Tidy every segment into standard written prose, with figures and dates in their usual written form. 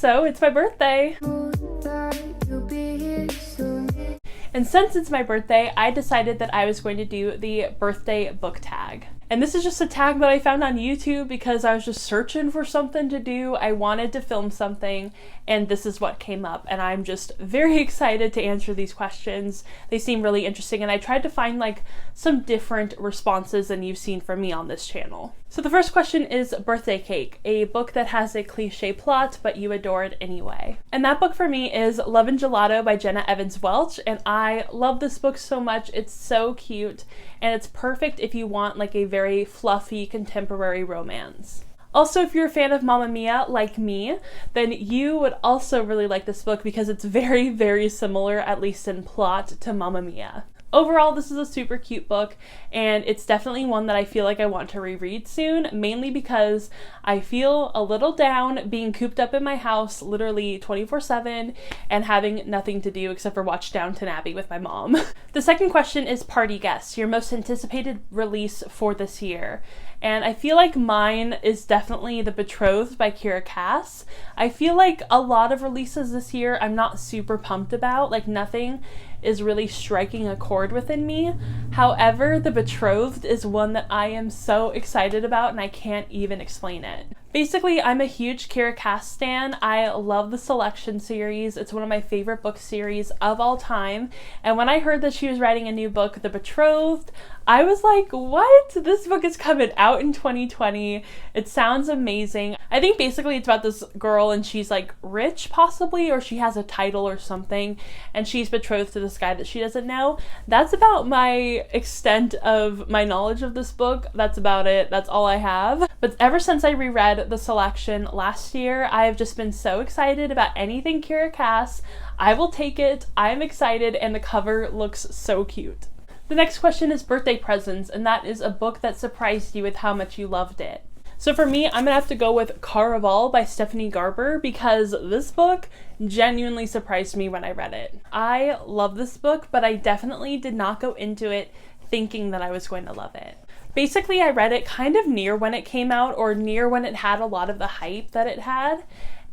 So it's my birthday. And since it's my birthday, I decided that I was going to do the birthday book tag. And this is just a tag that I found on YouTube because I was just searching for something to do. I wanted to film something, and this is what came up. And I'm just very excited to answer these questions. They seem really interesting, and I tried to find like some different responses than you've seen from me on this channel. So the first question is Birthday Cake, a book that has a cliche plot, but you adore it anyway. And that book for me is Love and Gelato by Jenna Evans Welch, and I love this book so much. It's so cute, and it's perfect if you want like a very fluffy contemporary romance. Also, if you're a fan of Mamma Mia like me, then you would also really like this book because it's very, very similar, at least in plot, to Mamma Mia. Overall, this is a super cute book, and it's definitely one that I feel like I want to reread soon, mainly because I feel a little down being cooped up in my house literally 24/7 and having nothing to do except for watch Downton Abbey with my mom. The second question is Party Guest, your most anticipated release for this year. And I feel like mine is definitely The Betrothed by Kira Cass. I feel like a lot of releases this year I'm not super pumped about, like nothing is really striking a chord within me. However, The Betrothed is one that I am so excited about and I can't even explain it. Basically, I'm a huge Kira Cass stan. I love the Selection series. It's one of my favorite book series of all time. And when I heard that she was writing a new book, The Betrothed, I was like, what? This book is coming out in 2020. It sounds amazing. I think basically it's about this girl and she's like rich possibly, or she has a title or something, and she's betrothed to this guy that she doesn't know. That's about my extent of my knowledge of this book. That's about it. That's all I have. But ever since I reread The Selection last year, I have just been so excited about anything Kira Cass. I will take it. I'm excited, and the cover looks so cute. The next question is Birthday Presents, and that is a book that surprised you with how much you loved it. So for me, I'm gonna have to go with Coralville by Stephanie Garber because this book genuinely surprised me when I read it. I love this book, but I definitely did not go into it thinking that I was going to love it. Basically, I read it kind of near when it came out, or near when it had a lot of the hype that it had.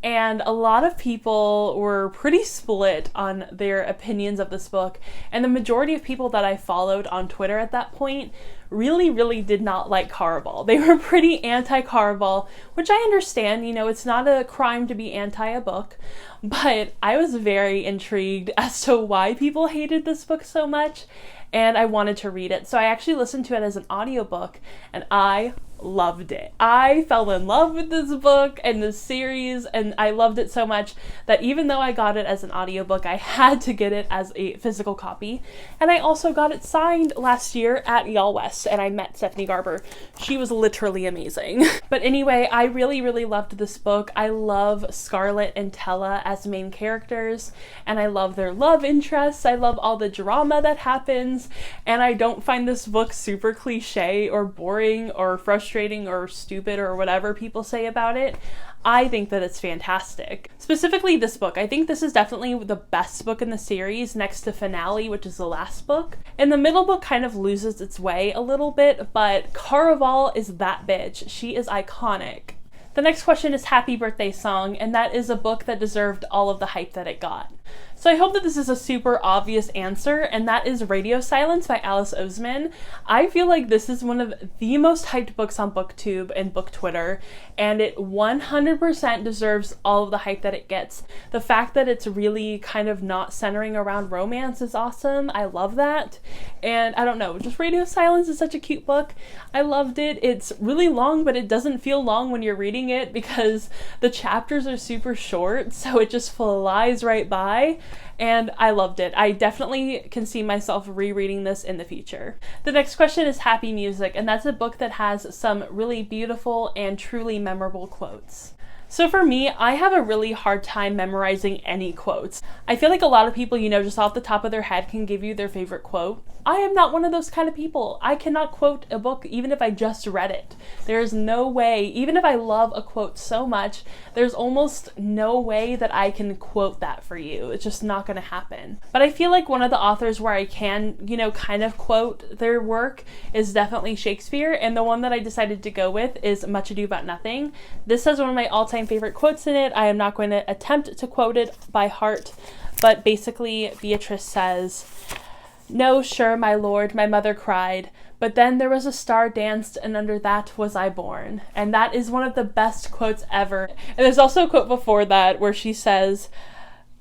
And a lot of people were pretty split on their opinions of this book. And the majority of people that I followed on Twitter at that point really did not like Coralville. They were pretty anti-Coralville, which I understand. You know, it's not a crime to be anti a book. But I was very intrigued as to why people hated this book so much. And I wanted to read it. So I actually listened to it as an audiobook, and I loved it. I fell in love with this book and this series, and I loved it so much that even though I got it as an audiobook, I had to get it as a physical copy. And I also got it signed last year at Y'all West, and I met Stephanie Garber. She was literally amazing. But anyway, I really loved this book. I love Scarlett and Tella as main characters, and I love their love interests. I love all the drama that happens, and I don't find this book super cliche or boring or frustrating or stupid or whatever people say about it. I think that it's fantastic. Specifically this book, I think this is definitely the best book in the series next to Finale, which is the last book. And the middle book kind of loses its way a little bit, but Coralville is that bitch. She is iconic. The next question is Happy Birthday Song, and that is a book that deserved all of the hype that it got. So I hope that this is a super obvious answer, and that is Radio Silence by Alice Oseman. I feel like this is one of the most hyped books on BookTube and Book Twitter, and it 100% deserves all of the hype that it gets. The fact that it's really kind of not centering around romance is awesome. I love that. And I don't know, just Radio Silence is such a cute book. I loved it. It's really long, but it doesn't feel long when you're reading it because the chapters are super short, so it just flies right by. And I loved it. I definitely can see myself rereading this in the future. The next question is Happy Music, and that's a book that has some really beautiful and truly memorable quotes. So for me, I have a really hard time memorizing any quotes. I feel like a lot of people, you know, just off the top of their head can give you their favorite quote. I am not one of those kind of people. I cannot quote a book even if I just read it. There's no way, even if I love a quote so much, there's almost no way that I can quote that for you. It's just not gonna happen. But I feel like one of the authors where I can, you know, kind of quote their work is definitely Shakespeare, and the one that I decided to go with is Much Ado About Nothing. This has one of my all-time all-time favorite quotes in it. I am not going to attempt to quote it by heart, but basically Beatrice says, "No, sure, my lord, my mother cried, but then there was a star danced, and under that was I born." And that is one of the best quotes ever. And there's also a quote before that where she says,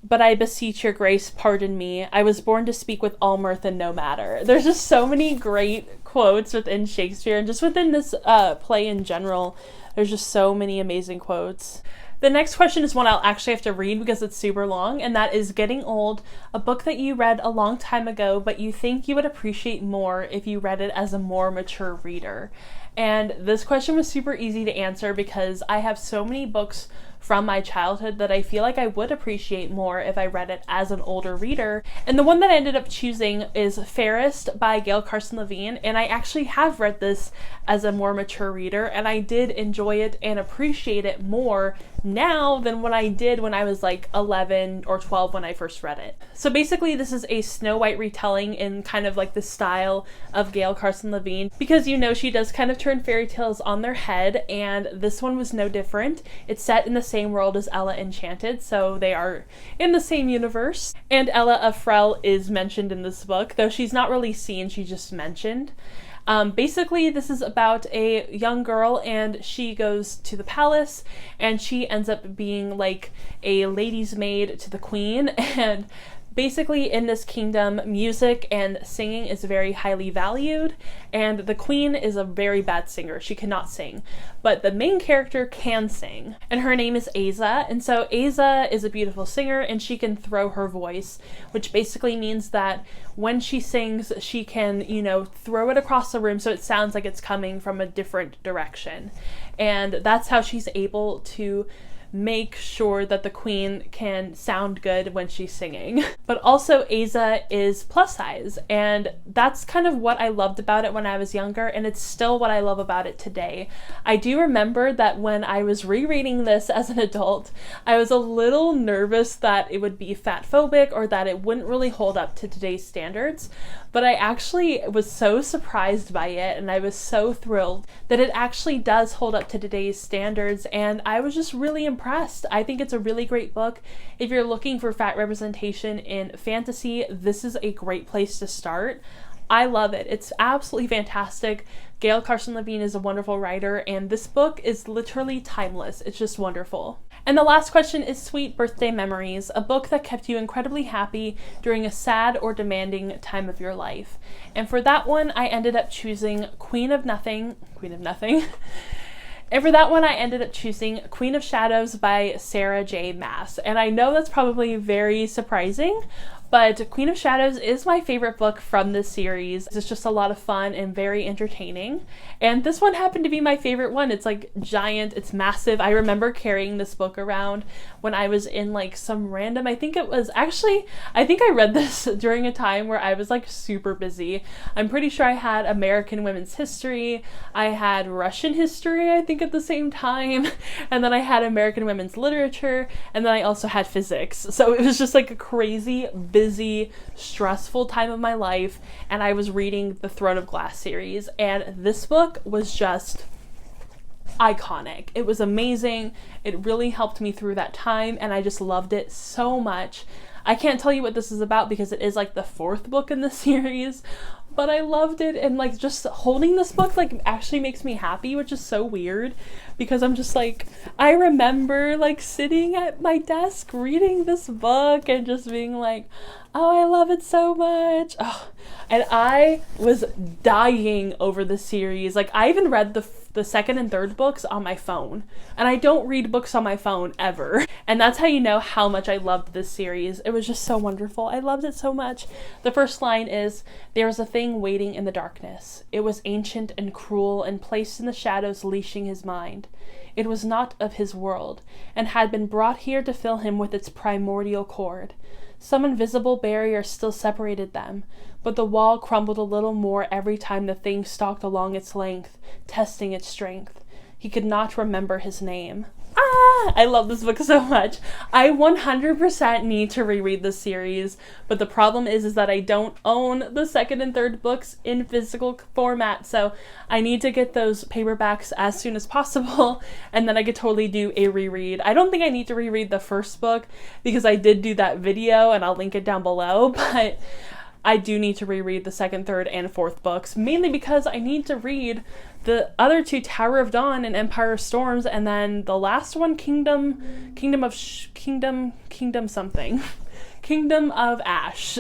"But I beseech your grace, pardon me. I was born to speak with all mirth and no matter." There's just so many great quotes within Shakespeare, and just within this play in general. There's just so many amazing quotes. The next question is one I'll actually have to read because it's super long, and that is Getting Old, a book that you read a long time ago, but you think you would appreciate more if you read it as a more mature reader. And this question was super easy to answer because I have so many books from my childhood that I feel like I would appreciate more if I read it as an older reader. And the one that I ended up choosing is Fairest by Gail Carson Levine, and I actually have read this as a more mature reader, and I did enjoy it and appreciate it more now than what I did when I was like 11 or 12 when I first read it. So basically this is a Snow White retelling in kind of like the style of Gail Carson Levine, because you know she does kind of turn fairy tales on their head, and this one was no different. It's set in the same world as Ella Enchanted, so they are in the same universe. And Ella of Frel is mentioned in this book, though she's not really seen, she's just mentioned. Basically, this is about a young girl, and she goes to the palace, and she ends up being like a lady's maid to the queen. And basically in this kingdom, music and singing is very highly valued, and the queen is a very bad singer. She cannot sing, but the main character can sing, and her name is Aza. And so Aza is a beautiful singer, and she can throw her voice, which basically means that when she sings, she can, you know, throw it across the room so it sounds like it's coming from a different direction. And that's how she's able to make sure that the queen can sound good when she's singing. But also Aza is plus size, and that's kind of what I loved about it when I was younger, and it's still what I love about it today. I do remember that when I was rereading this as an adult, I was a little nervous that it would be fat phobic or that it wouldn't really hold up to today's standards, but I actually was so surprised by it, and I was so thrilled that it actually does hold up to today's standards, and I was just really impressed. I think it's a really great book. If you're looking for fat representation in fantasy, this is a great place to start. I love it. It's absolutely fantastic. Gail Carson Levine is a wonderful writer, and this book is literally timeless. It's just wonderful. And the last question is Sweet Birthday Memories, a book that kept you incredibly happy during a sad or demanding time of your life. And for that one, I ended up choosing Queen of Nothing. And for that one, I ended up choosing Queen of Shadows by Sarah J. Maas. And I know that's probably very surprising, but Queen of Shadows is my favorite book from this series. It's just a lot of fun and very entertaining. And this one happened to be my favorite one. It's like giant, it's massive. I remember carrying this book around when I was in like some random, I think I read this during a time where I was like super busy. I'm pretty sure I had American Women's History, I had Russian history, I think at the same time, and then I had American Women's Literature, and then I also had physics. So it was just like a crazy, busy, stressful time of my life, and I was reading the Throne of Glass series, and this book was just iconic. It was amazing. It really helped me through that time, and I just loved it so much. I can't tell you what this is about because it is like the fourth book in the series, but I loved it, and like just holding this book like actually makes me happy, which is so weird because I'm just like, I remember like sitting at my desk reading this book and just being like, oh, I love it so much. Oh, and I was dying over the series. Like I even read the second and third books on my phone, and I don't read books on my phone ever. And that's how you know how much I loved this series. It was just so wonderful. I loved it so much. The first line is, "There was a thing waiting in the darkness. It was ancient and cruel and placed in the shadows, leashing his mind. It was not of his world, and had been brought here to fill him with its primordial cord. Some invisible barrier still separated them, but the wall crumbled a little more every time the thing stalked along its length, testing its strength. He could not remember his name." I love this book so much. I 100% need to reread this series, but the problem is that I don't own the second and third books in physical format, so I need to get those paperbacks as soon as possible, and then I could totally do a reread. I don't think I need to reread the first book because I did do that video, and I'll link it down below, but I do need to reread the second, third, and fourth books, mainly because I need to read the other two, Tower of Dawn and Empire of Storms, and then the last one, Kingdom something. Kingdom of Ash.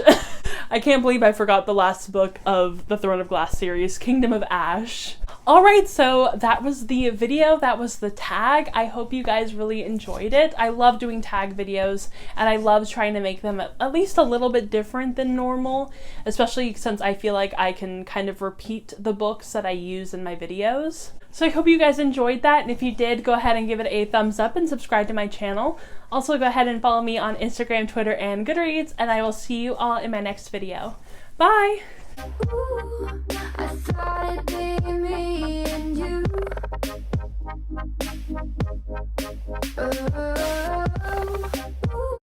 I can't believe I forgot the last book of the Throne of Glass series, Kingdom of Ash. Alright, so that was the video, that was the tag. I hope you guys really enjoyed it. I love doing tag videos, and I love trying to make them at least a little bit different than normal, especially since I feel like I can kind of repeat the books that I use in my videos. So I hope you guys enjoyed that, and if you did, go ahead and give it a thumbs up and subscribe to my channel. Also, go ahead and follow me on Instagram, Twitter, and Goodreads, and I will see you all in my next video. Bye! Ooh, I thought it'd be me and you. Oh.